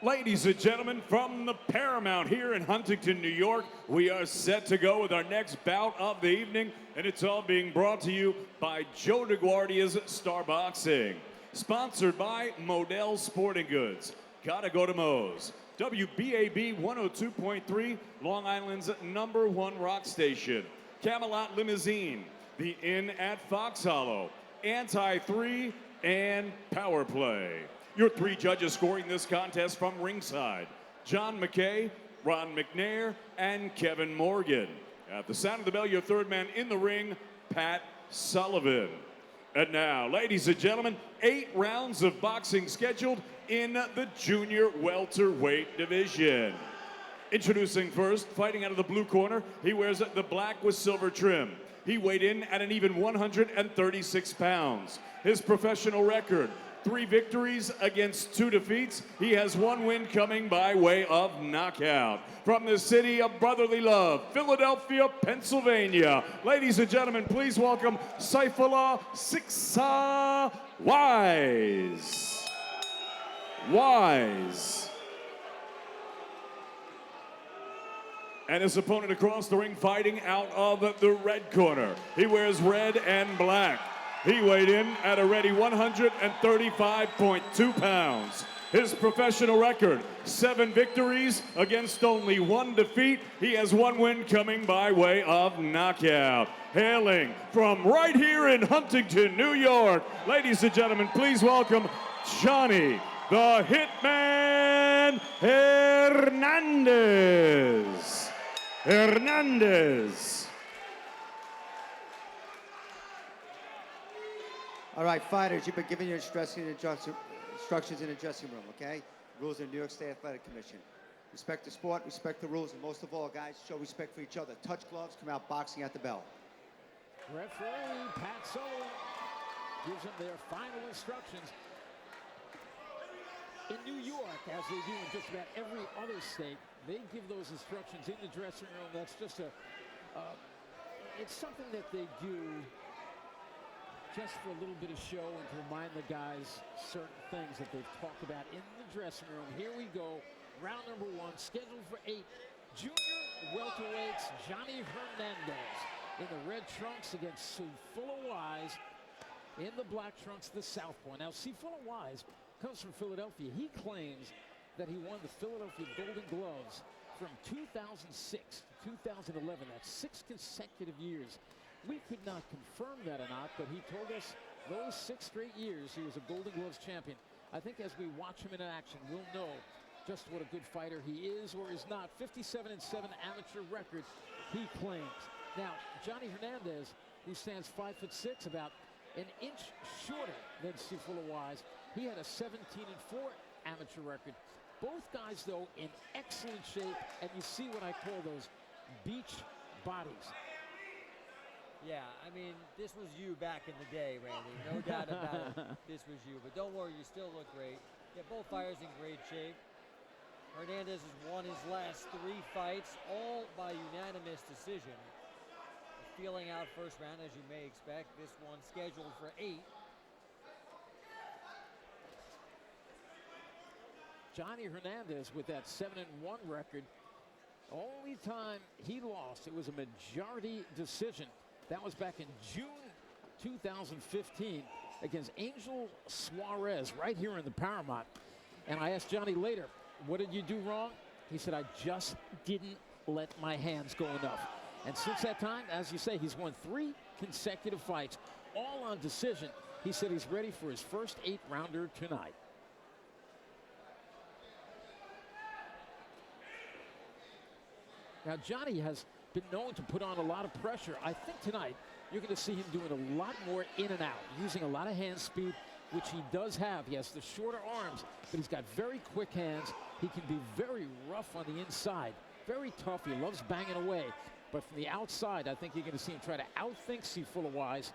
Ladies and gentlemen, from the Paramount here in Huntington, New York, we are set to go with our next bout of the evening, and it's all being brought to you by Joe DeGuardia's Star Boxing. Sponsored by Modell Sporting Goods. Gotta go to Moe's. WBAB 102.3, Long Island's #1 rock station. Camelot Limousine, the Inn at Fox Hollow, Anti-3, and Power Play. Your three judges scoring this contest from ringside: John McKay, Ron McNair, and Kevin Morgan. At the sound of the bell, your third man in the ring, Pat Sullivan. And now, ladies and gentlemen, 8 rounds of boxing scheduled in the junior welterweight division. Introducing first, fighting out of the blue corner, he wears the black with silver trim. He weighed in at an even 136 pounds. His professional record: 3 victories against 2 defeats. He has 1 win coming by way of knockout. From the city of brotherly love, Philadelphia, Pennsylvania. Ladies and gentlemen, please welcome Seifullah Siksa Wise. And his opponent across the ring, fighting out of the red corner. He wears red and black. He weighed in at a ready 135.2 pounds. His professional record: 7 victories against only 1 defeat. He has 1 win coming by way of knockout. Hailing from right here in Huntington, New York, ladies and gentlemen, please welcome Johnny the Hitman Hernandez. All right, fighters, you've been given your instructions in the dressing room, okay? Rules of the New York State Athletic Commission. Respect the sport, respect the rules, and most of all, guys, show respect for each other. Touch gloves, come out boxing at the bell. Referee Pat Sullivan gives them their final instructions. In New York, as they do in just about every other state, they give those instructions in the dressing room. That's just it's something that they do just for a little bit of show and to remind the guys certain things that they've talked about in the dressing room. Here we go, round number 1, scheduled for 8. Junior welterweights, Johnny Hernandez in the red trunks against Seifullah Wise in the black trunks, the southpaw. Now, Seifullah Wise comes from Philadelphia. He claims that he won the Philadelphia Golden Gloves from 2006 to 2011. That's 6 consecutive years. We could not confirm that or not, but he told us those 6 straight years he was a Golden Gloves champion. I think as we watch him in action, we'll know just what a good fighter he is or is not. 57-7 amateur record, he claims. Now, Johnny Hernandez, he stands 5'6", about an inch shorter than Seifullah Wise. He had a 17-4 amateur record. Both guys, though, in excellent shape, and you see what I call those beach bodies. Yeah, I mean, this was you back in the day, Randy. No doubt about it. This was you. But don't worry, you still look great. Yeah, both fighters in great shape. Hernandez has won his last 3 fights, all by unanimous decision. Feeling out first round, as you may expect. This one scheduled for 8. Johnny Hernandez with that 7-1 record. Only time he lost, it was a majority decision. That was back in June 2015 against Angel Suarez right here in the Paramount. And I asked Johnny later, what did you do wrong? He said, I just didn't let my hands go enough. And since that time, as you say, he's won 3 consecutive fights, all on decision. He said he's ready for his first 8-rounder tonight. Now, Johnny has been known to put on a lot of pressure. I think tonight you're going to see him doing a lot more in and out, using a lot of hand speed, which he does have. He has the shorter arms, but he's got very quick hands. He can be very rough on the inside, very tough. He loves banging away. But from the outside, I think you're going to see him try to outthink Seifullah Wise,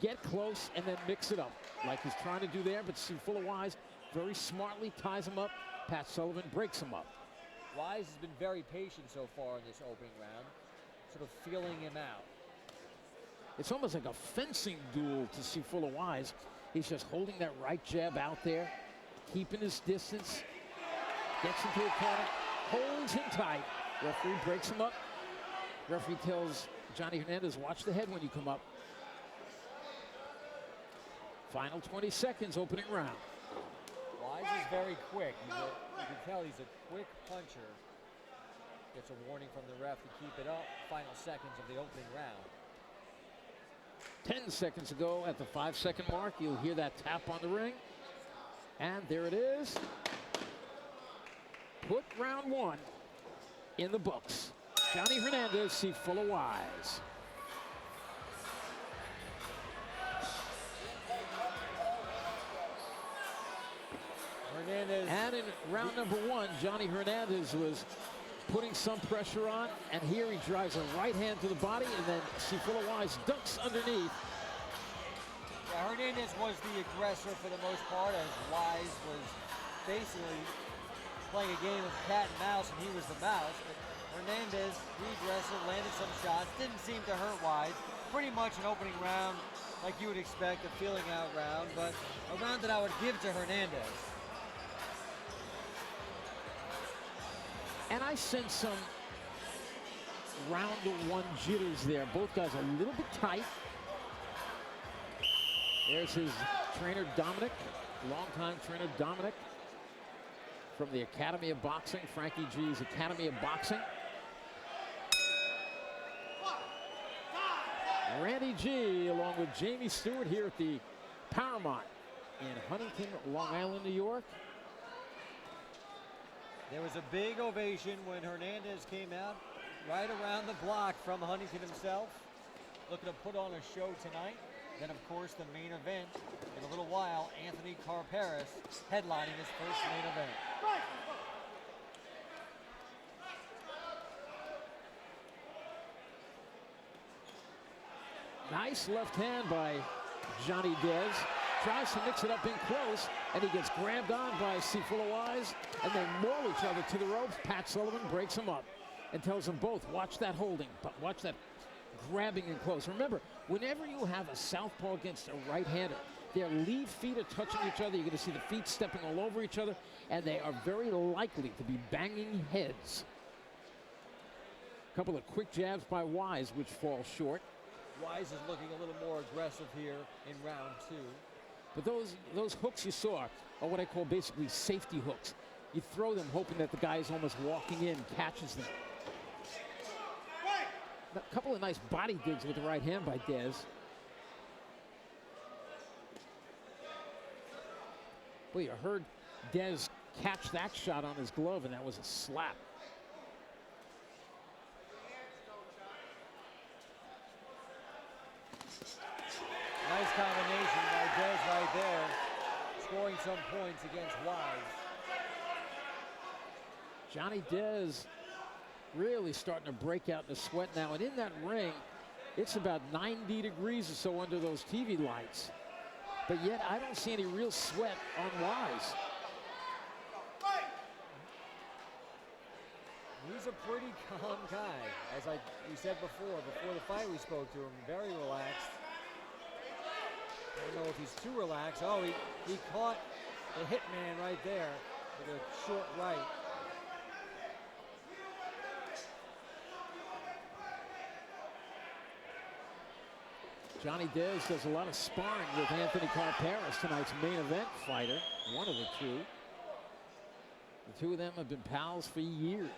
get close, and then mix it up like he's trying to do there. But Seifullah Wise very smartly ties him up. Pat Sullivan breaks him up. Wise has been very patient so far in this opening round, sort of feeling him out. It's almost like a fencing duel to Seifullah Wise. He's just holding that right jab out there, keeping his distance, Gets into a corner, holds him tight. Referee breaks him up. Referee tells Johnny Hernandez, watch the head when you come up. Final 20 seconds, opening round. Wise is very quick. You can tell he's a quick puncher. Gets a warning from the ref to keep it up. Final seconds of the opening round. 10 seconds ago at the 5-second mark, you'll hear that tap on the ring. And there it is. Put round 1 in the books. Johnny Hernandez, Seifullah Wise. Hernandez. And in round number 1, Johnny Hernandez was putting some pressure on, and here he drives a right hand to the body, and then Seifullah Wise ducks underneath. Yeah, Hernandez was the aggressor for the most part, as Wise was basically playing a game of cat and mouse, and he was the mouse. But Hernandez, the aggressor, landed some shots, didn't seem to hurt Wise. Pretty much an opening round like you would expect, a feeling out round, but a round that I would give to Hernandez. And I sense some round 1 jitters there. Both guys a little bit tight. There's his trainer, Dominic, longtime trainer, Dominic, from the Academy of Boxing, Frankie G's Academy of Boxing. Randy G, along with Jamie Stewart here at the Paramount in Huntington, Long Island, New York. There was a big ovation when Hernandez came out right around the block from Huntington himself, looking to put on a show tonight. Then, of course, the main event in a little while, Anthony Carperis headlining his first main event. Nice left hand by Johnny Dez. Tries to mix it up in close, and he gets grabbed on by Seifullah Wise, and they maul each other to the ropes. Pat Sullivan breaks him up and tells them both, watch that holding, but watch that grabbing in close. Remember, whenever you have a southpaw against a right-hander, their lead feet are touching each other. You're going to see the feet stepping all over each other, and they are very likely to be banging heads. A couple of quick jabs by Wise, which fall short. Wise is looking a little more aggressive here in round 2. But those hooks you saw are what I call basically safety hooks. You throw them hoping that the guy is almost walking in, catches them. A couple of nice body digs with the right hand by Dez. Well, you heard Dez catch that shot on his glove, and that was a slap. Nice combination by Dez right there, scoring some points against Wise. Johnny Dez really starting to break out in the sweat now. And in that ring, it's about 90 degrees or so under those TV lights. But yet, I don't see any real sweat on Wise. He's a pretty calm guy. As we said before the fight we spoke to him, very relaxed. I don't know if he's too relaxed. Oh, he caught the hitman right there with a short right. Johnny Dez does a lot of sparring with Anthony Carperis, tonight's main event fighter, one of the two. The two of them have been pals for years.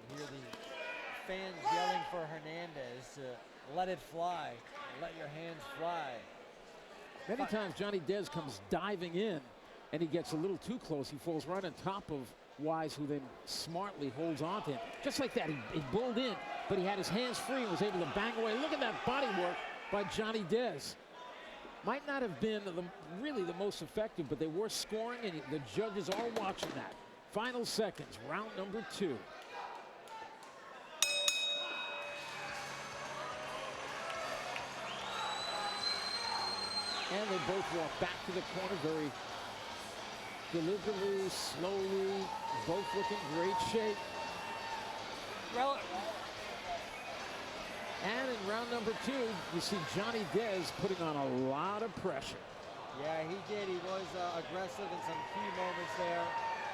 You hear the fans yelling for Hernandez to let it fly, let your hands fly. Many times Johnny Dez comes diving in and he gets a little too close. He falls right on top of Wise, who then smartly holds on to him. Just like that, he bulled in, but he had his hands free and was able to bang away. Look at that body work by Johnny Dez. Might not have been really the most effective, but they were scoring, and the judges are watching that. Final seconds, round number 2. And they both walk back to the corner very deliberately, slowly, both looking great shape. And in round number 2, you see Johnny Dez putting on a lot of pressure. Yeah, he did. He was aggressive in some key moments there.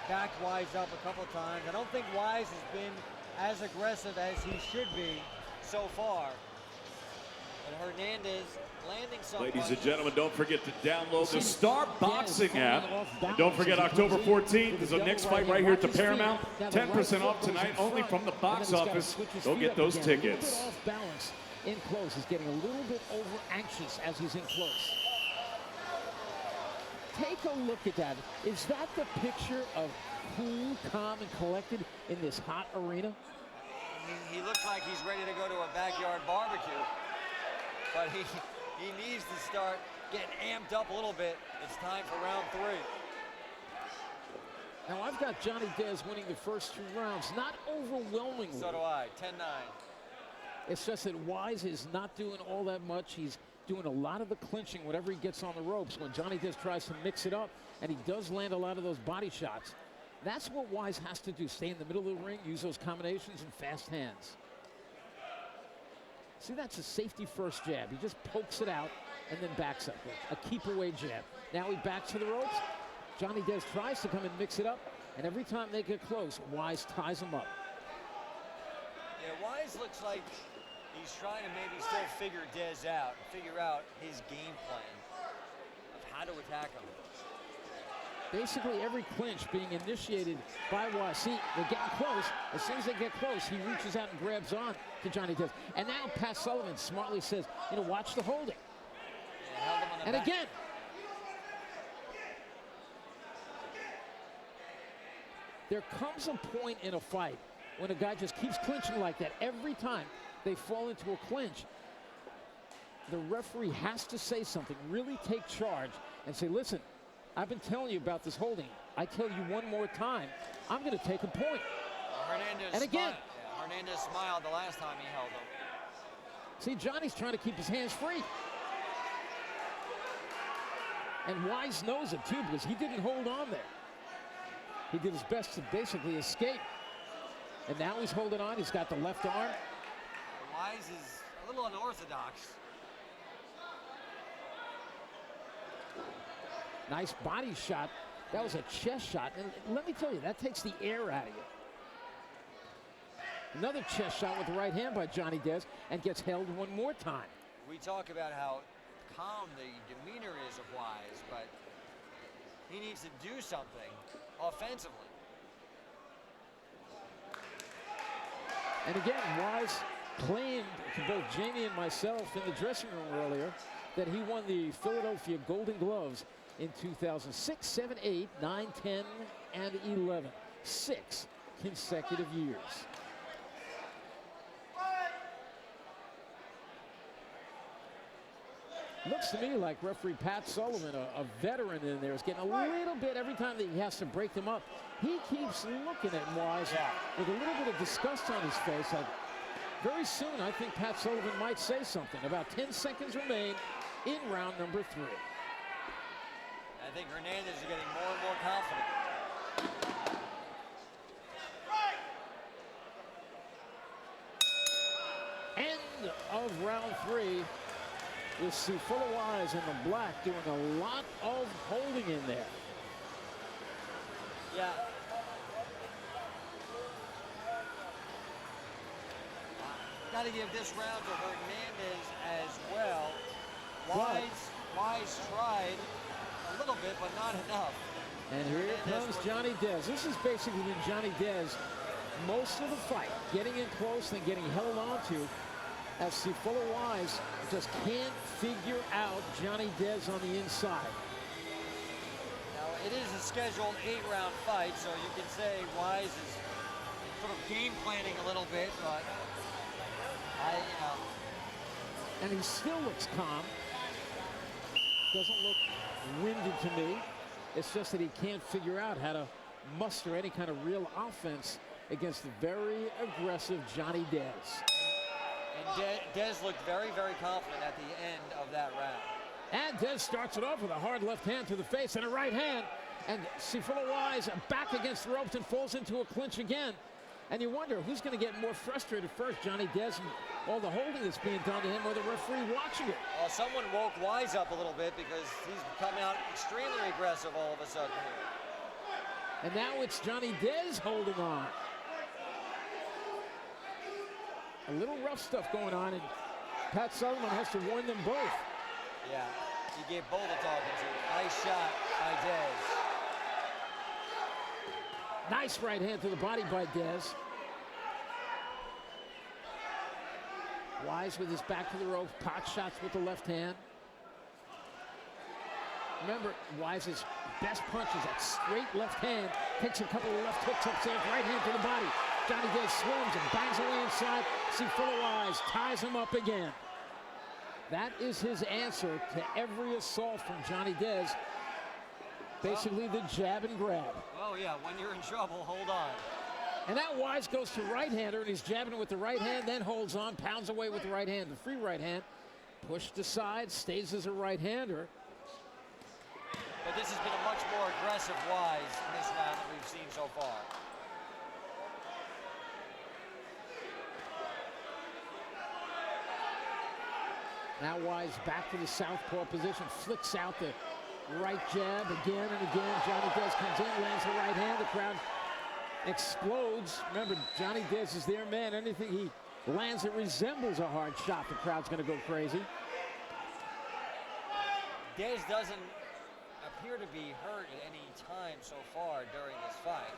Backed Wise up a couple times. I don't think Wise has been as aggressive as he should be so far. But Hernandez landing some Ladies and punches. gentlemen, don't forget to download the Star Boxing app. And don't forget October 14th is the next fight right here at the Paramount. 10% off tonight only from the box office. Go get those tickets. A little bit off balance in close. He's getting a little bit over anxious as he's in close. Take a look at that. Is that the picture of cool, calm, and collected in this hot arena? I mean, he looks like he's ready to go to a backyard barbecue. But he needs to start getting amped up a little bit. It's time for round 3. Now, I've got Johnny Dez winning the first 2 rounds, not overwhelmingly. So do I, 10-9. It's just that Wise is not doing all that much. He's doing a lot of the clinching whenever he gets on the ropes. When Johnny Dez tries to mix it up, and he does land a lot of those body shots, that's what Wise has to do. Stay in the middle of the ring, use those combinations and fast hands. See, that's a safety first jab. He just pokes it out and then backs up. A keep away jab. Now he backs to the ropes. Johnny Dez tries to come and mix it up, and every time they get close, Wise ties him up. Yeah, Wise looks like he's trying to maybe still figure Dez out, figure out his game plan of how to attack him. Basically every clinch being initiated by Wise. See, they're getting close. As soon as they get close, he reaches out and grabs on to Johnny Dez. And now Pat Sullivan smartly says, you know, watch the holding. Yeah, held him on the And back. again. There comes a point in a fight when a guy just keeps clinching like that. Every time they fall into a clinch, the referee has to say something, really take charge and say, listen, I've been telling you about this holding. I tell you one more time, I'm going to take a point. Hernandez And again. Hernandez smiled the last time he held him. See, Johnny's trying to keep his hands free. And Wise knows it too, because he didn't hold on there. He did his best to basically escape. And now he's holding on. He's got the left arm. Wise is a little unorthodox. Nice body shot. That was a chest shot. And let me tell you, that takes the air out of you. Another chest shot with the right hand by Johnny Dez, and gets held one more time. We talk about how calm the demeanor is of Wise, but he needs to do something offensively. And again, Wise claimed to both Jamie and myself in the dressing room earlier that he won the Philadelphia Golden Gloves in 2006, 7, 8, 9, 10, and 11. 6 consecutive years. Looks to me like referee Pat Sullivan, a veteran in there, is getting a little bit every time that he has to break them up. He keeps looking at Wise with a little bit of disgust on his face. Very soon, I think Pat Sullivan might say something. About 10 seconds remain in round number 3. I think Hernandez is getting more and more confident. End of round 3 with Seifullah Wise in the black doing a lot of holding in there. Yeah. Got to give this round to Hernandez as well. Wise tried a little bit, but not enough. And here comes Johnny Dez. This has basically been Johnny Dez most of the fight, getting in close and getting held onto, as Seifullah Wise just can't figure out Johnny Dez on the inside. Now, it is a scheduled 8-round fight, so you can say Wise is sort of game planning a little bit, but And he still looks calm. Doesn't look winded to me. It's just that he can't figure out how to muster any kind of real offense against the very aggressive Johnny Dez. And Dez looked very, very confident at the end of that round. And Dez starts it off with a hard left hand to the face and a right hand. And Seifullah Wise back against the ropes and falls into a clinch again. And you wonder who's going to get more frustrated first, Johnny Dez and all the holding that's being done to him, or the referee watching it. Well, someone woke Wise up a little bit because he's coming out extremely aggressive all of a sudden here. And now it's Johnny Dez holding on. A little rough stuff going on, and Pat Sullivan has to warn them both. Yeah, he gave both a talking to. Nice shot by Dez. Nice right hand to the body by Dez. Wise with his back to the rope, pot shots with the left hand. Remember, Wise's best punch is that straight left hand. Takes a couple of left hooks upstairs, right hand to the body. Johnny Dez swims and bangs away inside. Seifullah Wise ties him up again. That is his answer to every assault from Johnny Dez. Basically the jab and grab. Oh yeah, when you're in trouble, hold on. And now Wise goes to right-hander, and he's jabbing with the right hand, then holds on, pounds away with the right hand. The free right hand, pushed aside, stays as a right-hander. But this has been a much more aggressive Wise in this round that we've seen so far. Now Wise back to the southpaw position, flicks out the right jab again and again. Johnny Dez comes in, lands the right hand. The crowd explodes. Remember, Johnny Dez is their man. Anything he lands that resembles a hard shot, the crowd's going to go crazy. Dez doesn't appear to be hurt at any time so far during this fight.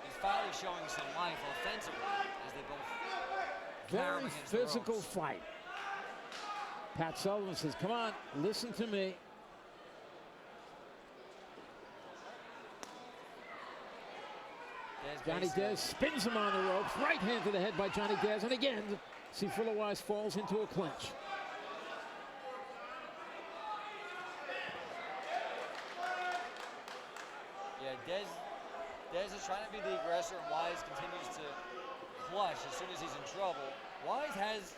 He's finally showing some life offensively as they both Very physical fight. Pat Sullivan says, come on, listen to me. Johnny Dez spins him on the ropes. Right hand to the head by Johnny Dez. And again, Seifullah Wise falls into a clinch. Yeah, Dez is trying to be the aggressor, and Wise continues to clutch as soon as he's in trouble. Wise has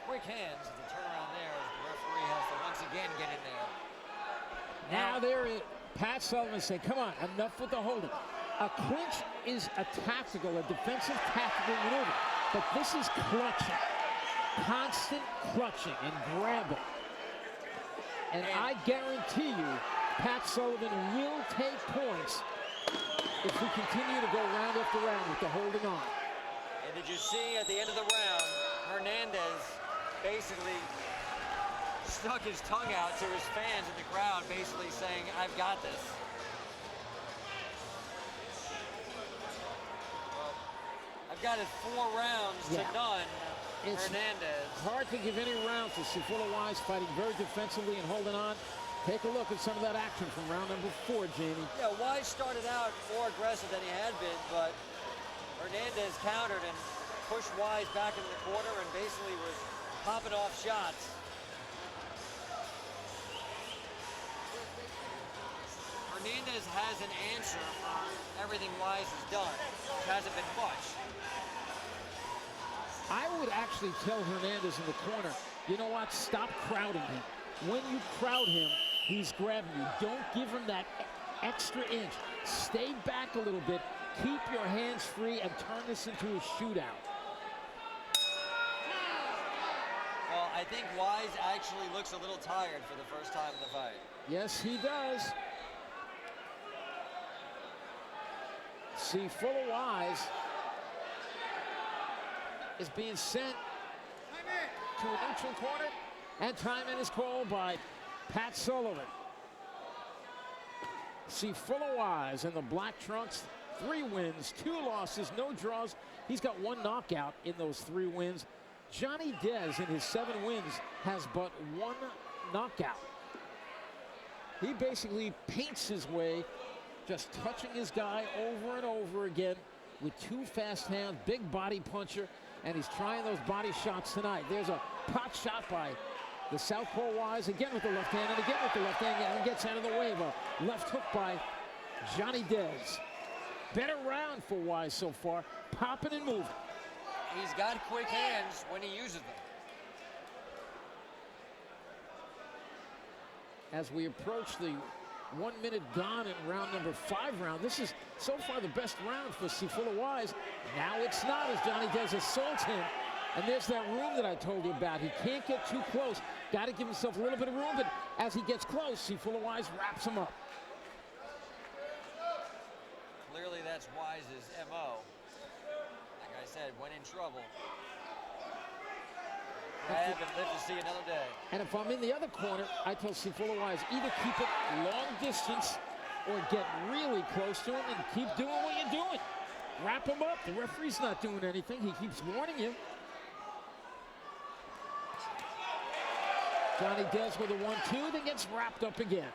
quick hands at the turnaround there as the referee has to once again get in there. Now there is Pat Sullivan saying, come on, enough with the holding. A clinch is a tactical, a defensive tactical maneuver. But this is clutching. Constant clutching and grabbing. And I guarantee you, Pat Sullivan will take points if we continue to go round after round with the holding on. And did you see at the end of the round, Hernandez basically stuck his tongue out to his fans in the crowd, basically saying, I've got this. Well, I've got it 4 rounds to none. It's Hernandez. hard to give any round to Seifullah Wise, fighting very defensively and holding on. Take a look at some of that action from round number 4, Jamie. Yeah, Wise started out more aggressive than he had been, but Hernandez countered and pushed Wise back into the corner and basically was popping off shots. Hernandez has an answer for everything Wise has done, which hasn't been much. I would actually tell Hernandez in the corner, you know what, stop crowding him. When you crowd him, he's grabbing you. Don't give him that extra inch. Stay back a little bit. Keep your hands free and turn this into a shootout. Well, I think Wise actually looks a little tired for the first time in the fight. Yes, he does. Seifullah Wise is being sent to a neutral corner, and timeout is called by Pat Sullivan. Seifullah Wise in the black trunks, 3 wins, 2 losses, no draws. He's got 1 knockout in those 3 wins. Johnny Dez in his 7 wins has but 1 knockout. He basically paints his way, just touching his guy over and over again with 2 fast hands, big body puncher, and he's trying those body shots tonight. There's a pot shot by the southpaw Wise, again with the left hand, and again with the left hand, and gets out of the way of a left hook by Johnny Dez. Better round for Wise so far, popping and moving. He's got quick hands when he uses them. As we approach the 1 minute gone in round number 5 round. This is so far the best round for Seifullah Wise. Now it's not, as Johnny Dez assaults him. And there's that room that I told you about. He can't get too close. Got to give himself a little bit of room, but as he gets close, Seifullah Wise wraps him up. Clearly that's Wise's MO. Like I said, when in trouble, grab and live to see another day. And if I'm in the other corner, I tell Seifullah Wise, either keep it long distance or get really close to him and keep doing what you're doing. Wrap him up. The referee's not doing anything. He keeps warning you. Johnny Dez with a 1-2, then gets wrapped up again.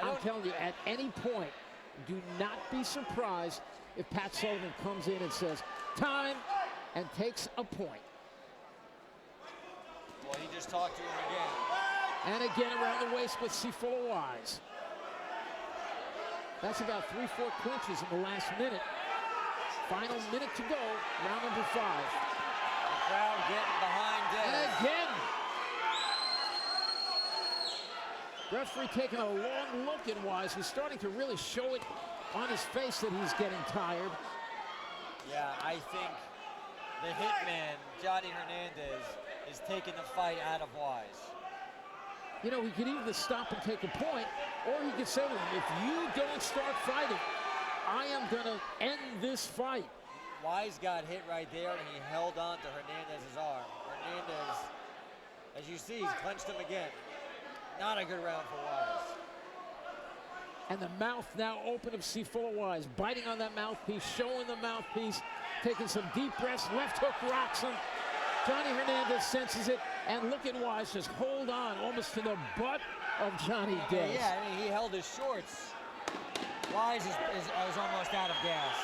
I'm telling you, at any point, do not be surprised if Pat Sullivan comes in and says, time, and takes a point. Well, he just talked to him again. And again around the waist with Seifullah Wise. That's about 3-4 clinches in the last minute. Final minute to go, round number 5. The crowd getting behind Dez. And again. Referee taking a long look at Wise, who's starting to really show it on his face that he's getting tired. Yeah, I think the hitman, Johnny Hernandez, is taking the fight out of Wise. You know, he could either stop and take a point, or he could say to him, if you don't start fighting, I am going to end this fight. Wise got hit right there, and he held on to Hernandez's arm. Hernandez, as you see, he's clenched him again. Not a good round for Wise. And the mouth now open of Seifullah Wise, biting on that mouthpiece, showing the mouthpiece, taking some deep breaths, left hook rocks him. Johnny Hernandez senses it, and look at Wise just hold on almost to the butt of Johnny Dez. Yeah, I mean, he held his shorts. Wise is almost out of gas.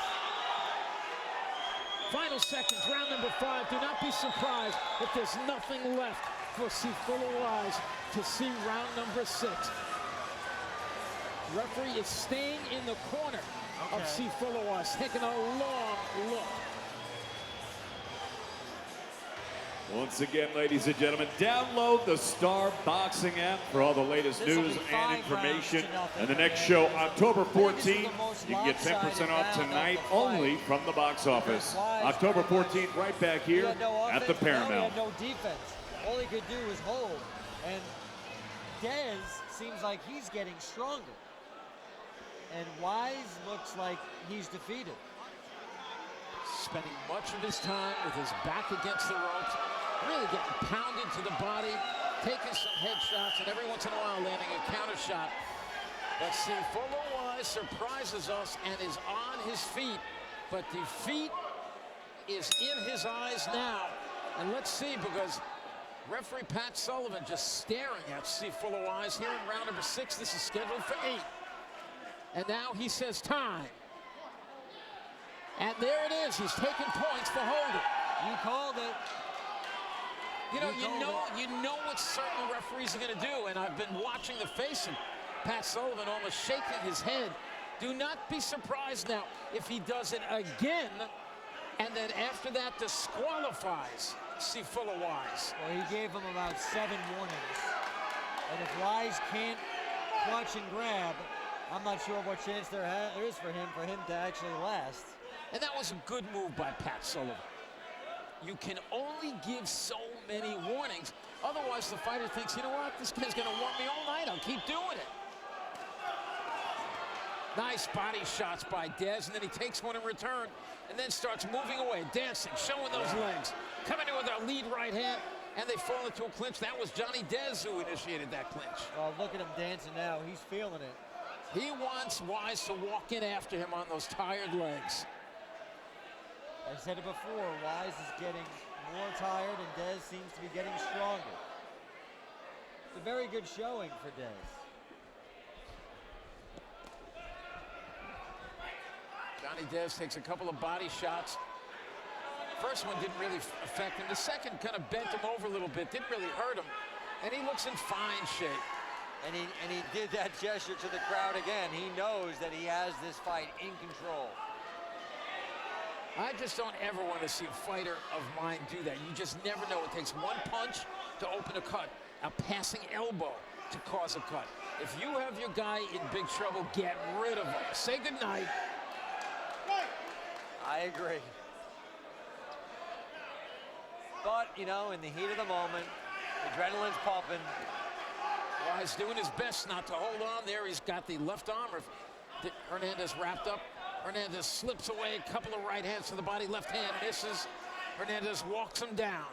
Final seconds, round number 5. Do not be surprised if there's nothing left for Seifullah Wise to see round number 6. Referee is staying in the corner of Seifullah Wise, taking a long look. Once again, ladies and gentlemen, download the Star Boxing app for all the latest news and information. And the next show, October 14th, you can get 10% off tonight only from the box office. October 14th, right back here at the Paramount. He had no defense. All he could do was hold. And Dez seems like he's getting stronger. And Wise looks like he's defeated. Spending much of his time with his back against the ropes, really getting pounded to the body, taking some headshots, and every once in a while landing a counter shot. But Seifullah Wise surprises us and is on his feet, but defeat is in his eyes now. And let's see, because referee Pat Sullivan just staring at Seifullah Wise here in round number 6. This is scheduled for 8. And now he says time. And there it is. He's taking points for holding. You called it. You know what certain referees are going to do, and I've been watching the face of Pat Sullivan almost shaking his head. Do not be surprised now if he does it again, and then after that disqualifies Seifullah Wise. Well, he gave him about 7 warnings. And if Wise can't clutch and grab, I'm not sure what chance there is for him to actually last. And that was a good move by Pat Sullivan. You can only give so many warnings. Otherwise, the fighter thinks, you know what, this guy's going to want me all night. I'll keep doing it. Nice body shots by Dez, and then he takes one in return and then starts moving away, dancing, showing those legs. Coming in with a lead right hand, and they fall into a clinch. That was Johnny Dez who initiated that clinch. Well, look at him dancing now. He's feeling it. He wants Wise to walk in after him on those tired legs. I said it before, Wise is getting more tired and Dez seems to be getting stronger. It's a very good showing for Dez. Johnny Dez takes a couple of body shots. First one didn't really affect him. The second kind of bent him over a little bit, didn't really hurt him. And he looks in fine shape. And he did that gesture to the crowd again. He knows that he has this fight in control. I just don't ever want to see a fighter of mine do that. You just never know. It takes one punch to open a cut, a passing elbow, to cause a cut. If you have your guy in big trouble, get rid of him. Say goodnight. I agree. But, you know, in the heat of the moment, adrenaline's pumping. Wise doing his best not to hold on there. He's got the left arm of Hernandez wrapped up. Hernandez slips away, a couple of right hands to the body, left hand misses. Hernandez walks him down.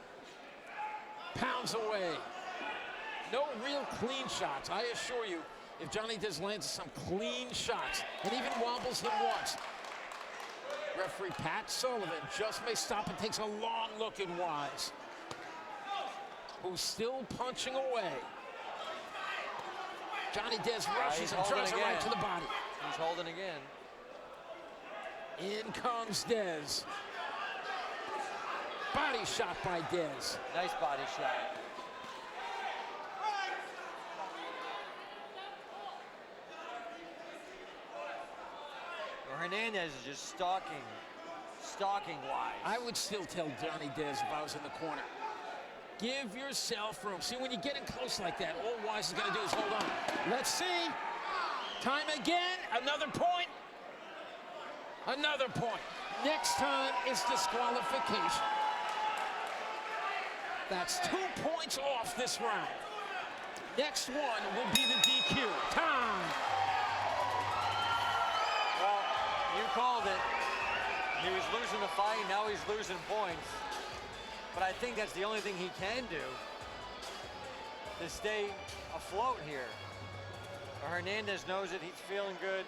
Pounds away. No real clean shots. I assure you, if Johnny Diaz lands some clean shots and even wobbles him once, referee Pat Sullivan just may stop and takes a long look at Wise, who's still punching away. Johnny Diaz rushes and throws it right to the body. He's holding again. In comes Diaz. Body shot by Diaz. Nice body shot. Well, Hernandez is just stalking Wise. I would still tell Johnny Diaz if I was in the corner, give yourself room. See, when you get in close like that, all Wise is going to do is hold on. Let's see. Time again. Another point. Another point. Next time is disqualification. That's 2 points off this round. Next one will be the DQ. Time. Well, you called it. He was losing the fight, now he's losing points. But I think that's the only thing he can do to stay afloat here. Hernandez knows it, he's feeling good.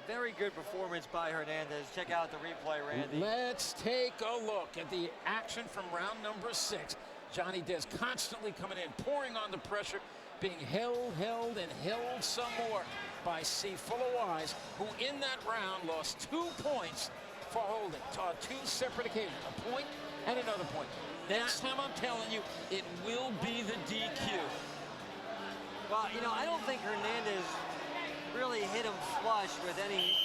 Very good performance by Hernandez. Check out the replay, Randy. Let's take a look at the action from round number 6. Johnny Diaz constantly coming in, pouring on the pressure, being held, and held some more by Seifullah Wise, who in that round lost 2 points for holding on 2 separate occasions, a point and another point. Next time, I'm telling you, it will be the DQ. Well, you know, I don't think Hernandez really hit him flush with any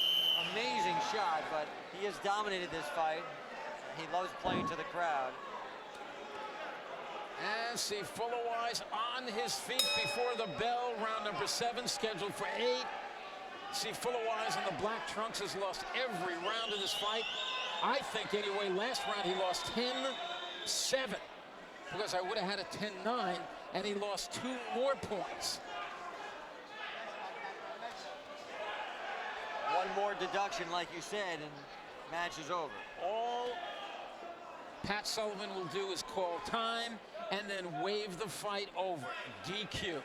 amazing shot, but he has dominated this fight. He loves playing to the crowd. And Seifullah Wise on his feet before the bell. Round number 7 scheduled for 8. Seifullah Wise in the black trunks has lost every round of this fight. I think anyway, last round he lost 10-7 because I would have had a 10-9 and he lost 2 more points. One more deduction, like you said, and match is over. All Pat Sullivan will do is call time and then wave the fight over. DQ.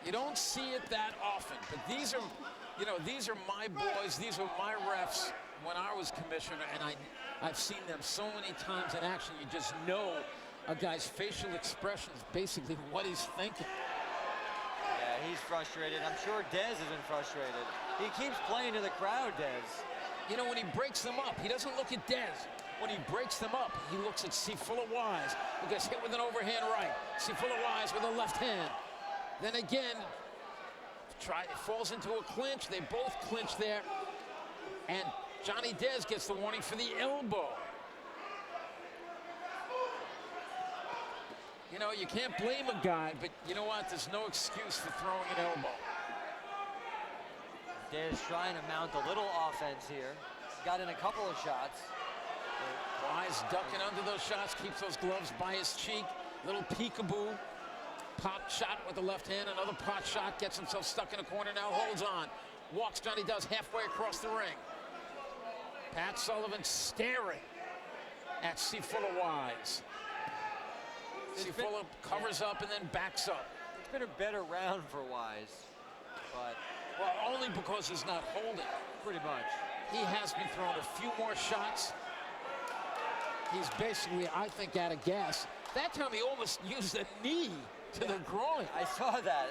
You don't see it that often, but these are, you know, these are my boys. These are my refs when I was commissioner, and I've seen them so many times in action. You just know a guy's facial expressions, basically what he's thinking. Yeah, he's frustrated. I'm sure Dez isn't frustrated. He keeps playing to the crowd, Dez. You know, when he breaks them up, he doesn't look at Dez. When he breaks them up, he looks at Seifullah Wise, who gets hit with an overhand right. Seifullah Wise with a left hand. Then again, falls into a clinch. They both clinch there. And Johnny Diaz gets the warning for the elbow. You know, you can't blame a guy, but you know what? There's no excuse for throwing an elbow. Dez trying to mount a little offense here. Got in a couple of shots. Wise ducking under those shots, keeps those gloves by his cheek. Little peekaboo. Pop shot with the left hand, another pot shot, gets himself stuck in a corner, now holds on. Walks Johnny Diaz halfway across the ring. Pat Sullivan staring at Seifullah Wise. Seifullah covers up and then backs up. It's been a better round for Wise, but... Well, only because he's not holding. Pretty much. He has been throwing a few more shots. He's basically, I think, out of gas. That time he almost used a knee to the groin. I saw that.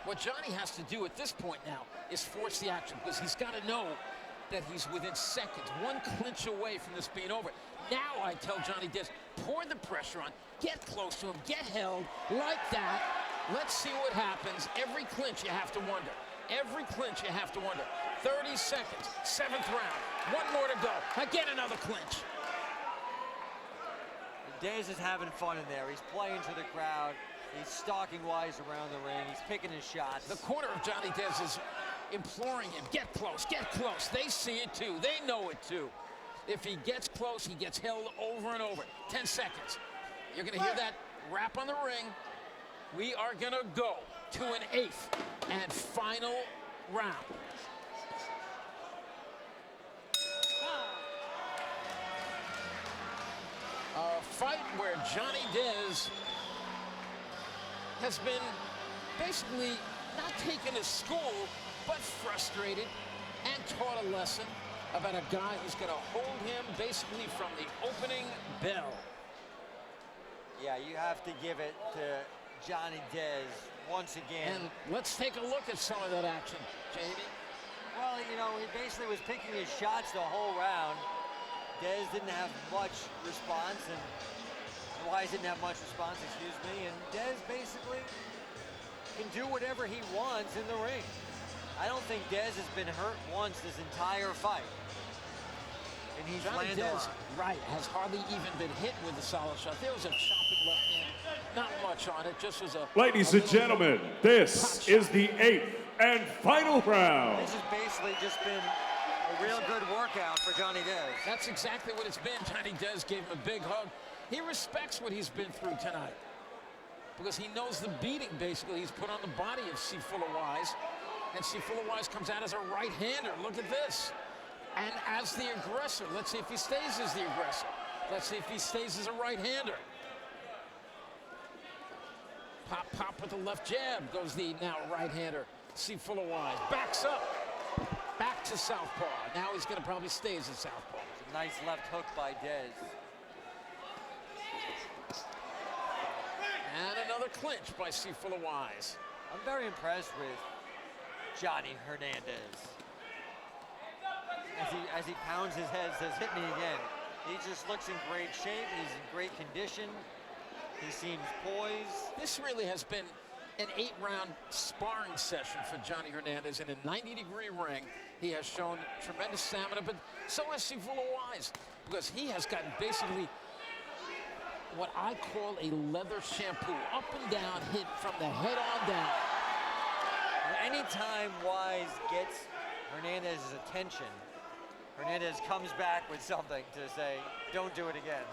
What Johnny has to do at this point now is force the action because he's got to know that he's within seconds, one clinch away from this being over. Now I tell Johnny Diaz, pour the pressure on, get close to him, get held like that. Let's see what happens. Every clinch you have to wonder. Every clinch you have to wonder. 30 seconds, 7th round. 1 more to go. Again, another clinch. Dez is having fun in there. He's playing to the crowd. He's stalking Wise around the ring. He's picking his shots. The corner of Johnny Dez is imploring him, get close, get close. They see it too. They know it too. If he gets close, he gets held over and over. 10 seconds. You're going to hear that rap on the ring. We are going to go to an 8th and final round. A fight where Johnny Dez has been basically not taken to school, but frustrated and taught a lesson about a guy who's going to hold him basically from the opening bell. Yeah, you have to give it to Johnny Dez once again. And let's take a look at some of that action, Jamie. Well, you know, he basically was picking his shots the whole round. Dez didn't have much response, and Wise didn't have much response, excuse me, and Dez basically can do whatever he wants in the ring. I don't think Dez has been hurt once this entire fight. And he's Johnny landed Dez, on. right, has hardly even been hit with a solid shot. There was a chopping left hand, not much on it, just was a... Ladies and gentlemen, this is the 8th and final round. This has basically just been a real good workout for Johnny Dez. That's exactly what it's been. Johnny Dez gave him a big hug. He respects what he's been through tonight because he knows the beating, basically, he's put on the body of Seifullah Wise. And Seifullah Wise comes out as a right-hander. Look at this. And as the aggressor, let's see if he stays as the aggressor. Let's see if he stays as a right-hander. Pop, pop with the left jab goes the now right-hander. Seifullah Wise backs up. Back to southpaw. Now he's going to probably stay as a southpaw. A nice left hook by Dez. And another clinch by Seifullah Wise. I'm very impressed with Johnny Hernandez. As he pounds his head, says, hit me again. He just looks in great shape. He's in great condition. He seems poised. This really has been an 8-round sparring session for Johnny Hernandez in a 90-degree ring. He has shown tremendous stamina, but so has Seifullah Wise, because he has gotten basically what I call a leather shampoo, up and down, hit from the head on down. Anytime Wise gets Hernandez's attention, Hernandez comes back with something to say, don't do it again.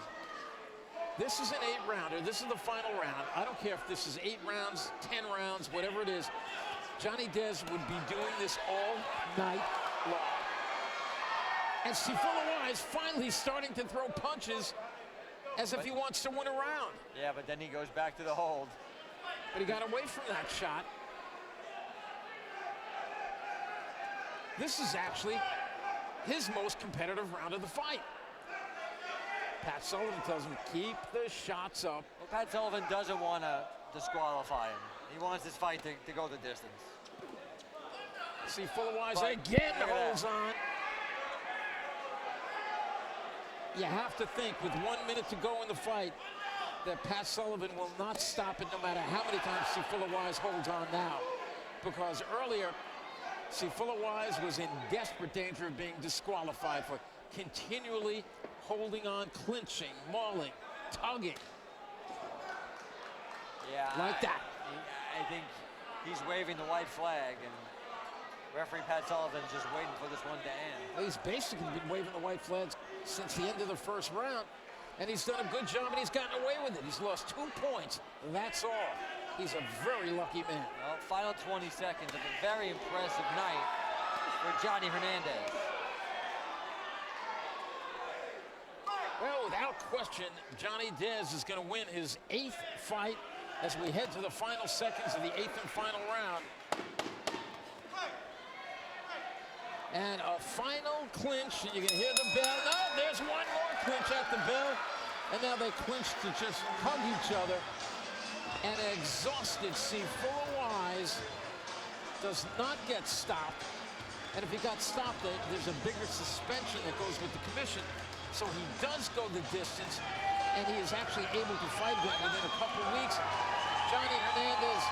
This is an 8-rounder. This is the final round. I don't care if this is 8 rounds, 10 rounds, whatever it is. Johnny Dez would be doing this all night long. And Seifullah Wise finally starting to throw punches as if he wants to win a round. Yeah, but then he goes back to the hold. But he got away from that shot. This is actually his most competitive round of the fight. Pat Sullivan tells him, keep the shots up. Well, Pat Sullivan doesn't want to disqualify him. He wants this fight to go the distance. Seifullah Wise again holds on. You have to think, with 1 minute to go in the fight, that Pat Sullivan will not stop it no matter how many times Seifullah Wise holds on now. Because earlier, Seifullah Wise was in desperate danger of being disqualified for continually holding on, clinching, mauling, tugging. Yeah, like that. I think he's waving the white flag, and referee Pat Sullivan's just waiting for this one to end. Well, he's basically been waving the white flags since the end of the first round, and he's done a good job, and he's gotten away with it. He's lost 2 points. That's all. He's a very lucky man. Well, final 20 seconds of a very impressive night for Johnny Hernandez. Well, without question, Johnny Dez is going to win his 8th fight as we head to the final seconds of the 8th and final round. And a final clinch, and you can hear the bell. No, there's one more clinch at the bell. And now they clinch to just hug each other. And an exhausted Seifullah Wise does not get stopped. And if he got stopped, there's a bigger suspension that goes with the commission. So he does go the distance, and he is actually able to fight again within a couple of weeks. Johnny Hernandez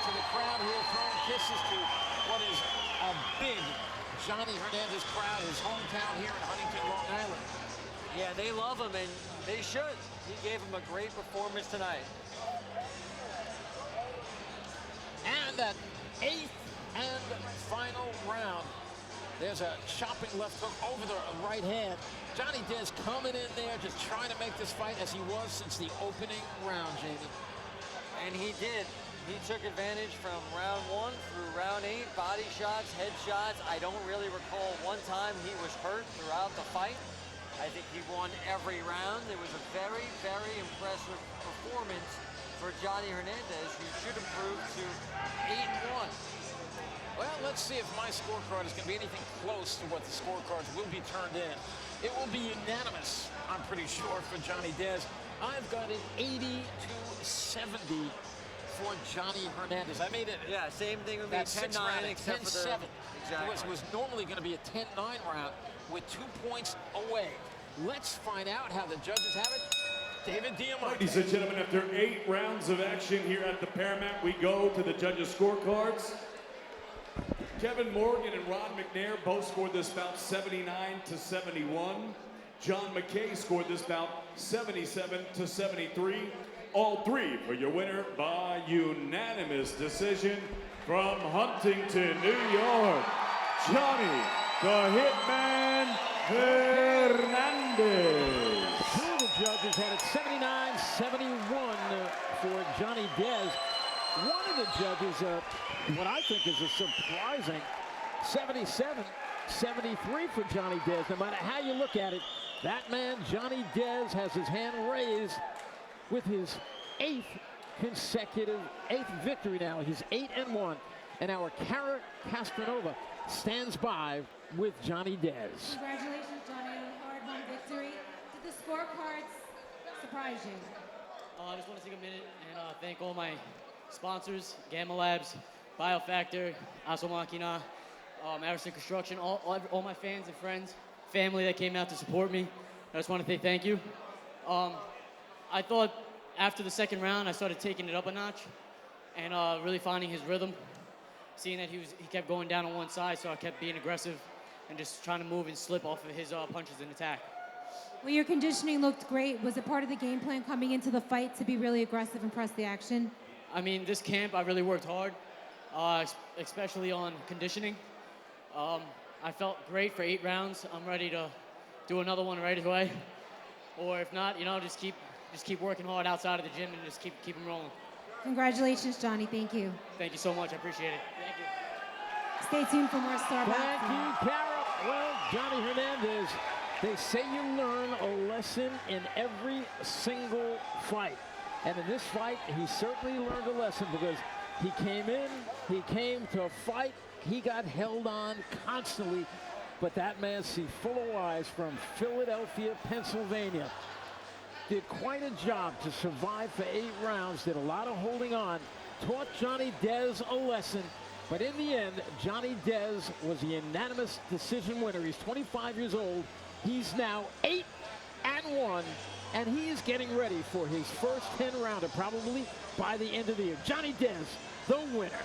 to the crowd here, throwing kisses to what what is a big Johnny Hernandez crowd, his hometown here in Huntington, Long Island. Yeah, they love him, and they should. He gave him a great performance tonight. And that 8th and final round. There's a chopping left hook over the right hand. Johnny Dez coming in there, just trying to make this fight as he was since the opening round, Jamie. And he did. He took advantage from round 1 through round 8. Body shots, head shots. I don't really recall one time he was hurt throughout the fight. I think he won every round. It was a very, very impressive performance for Johnny Hernandez, who should improve to 8-1. Well, let's see if my scorecard is going to be anything close to what the scorecards will be turned in. It will be unanimous, I'm pretty sure, for Johnny Dez. I've got an 80-70 for Johnny Hernandez. I made it. Yeah, same thing with me. 10-9 except for the 10-7. exactly. It was normally going to be a 10-9 round with 2 points away. Let's find out how the judges have it. David Diamante. Ladies and gentlemen, after 8 rounds of action here at the Paramount, we go to the judges' scorecards. Kevin Morgan and Ron McNair both scored this bout 79-71. John McKay scored this bout 77-73. All 3 for your winner by unanimous decision from Huntington, New York, Johnny the Hitman Hernandez. 2 of the judges had it 79-71 for Johnny Dez. One of the judges, what I think is a surprising 77-73 for Johnny Dez. No matter how you look at it, that man, Johnny Dez, has his hand raised with his 8th victory now. He's 8-1. And our Cara Castronova stands by with Johnny Dez. Congratulations, Johnny, on a hard-won victory. Did the scorecards surprise you? I just want to take a minute and thank all my sponsors, Gamma Labs, Biofactor, Aso Machina, Arison Construction, all my fans and friends, family that came out to support me. I just want to say thank you. I thought after the second round, I started taking it up a notch and really finding his rhythm. Seeing that he kept going down on one side, so I kept being aggressive and just trying to move and slip off of his punches and attack. Well, your conditioning looked great. Was it part of the game plan coming into the fight to be really aggressive and press the action? I mean, this camp, I really worked hard, especially on conditioning. I felt great for 8 rounds. I'm ready to do another one right away. Or if not, just keep working hard outside of the gym and just keep them rolling. Congratulations, Johnny. Thank you. Thank you so much. I appreciate it. Thank you. Stay tuned for more Star Thank Boxing. you, Cara. Well, Johnny Hernandez, they say you learn a lesson in every single fight. And in this fight, he certainly learned a lesson because he came in, he came to fight, he got held on constantly. But that man, Seifullah Wise from Philadelphia, Pennsylvania, did quite a job to survive for 8 rounds, did a lot of holding on, taught Johnny Dez a lesson. But in the end, Johnny Dez was a unanimous decision winner. He's 25 years old. He's now 8-1, and he's getting ready for his first 10-rounder, probably by the end of the year. Johnny Dez, the winner.